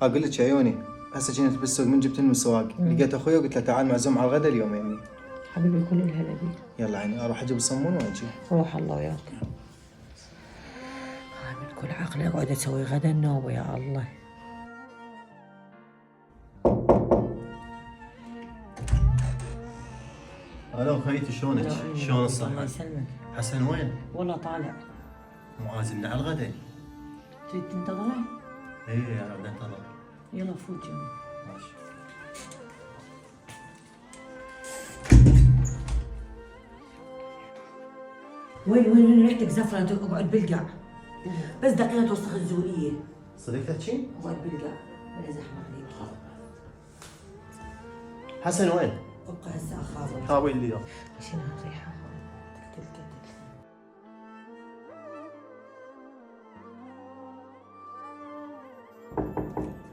اقول لك عيوني، هسه كنت بالسوق من جبت من السواق، لقيت اخوي وقلت له تعال معزوم على الغداء اليوم يمي. حبيبي كل الهلا بيك. يلا عيني اروح اجيب الصمون واجي. روح الله وياك. هاي من كل عقلي اقعد اسوي غدا النوبه يا الله. الو خيتي شلونك؟ شلون الصحة؟ الله يسلمك. حسن وين؟ والله طالع. مو عازمنا على الغداء؟ تريد تنتظره؟ ايه انا بدي انتظر. يلا فوت يلا. ماشي. وين ريحتك زفرة اقعد بالقاع. بس دقيقة توسخ الزورية. صديق تحكي؟ اقعد بالقاع بلا زحمة عليك. حسن وين؟ ابقى هسه اخاف. هاوي اللي شنو هالريحة؟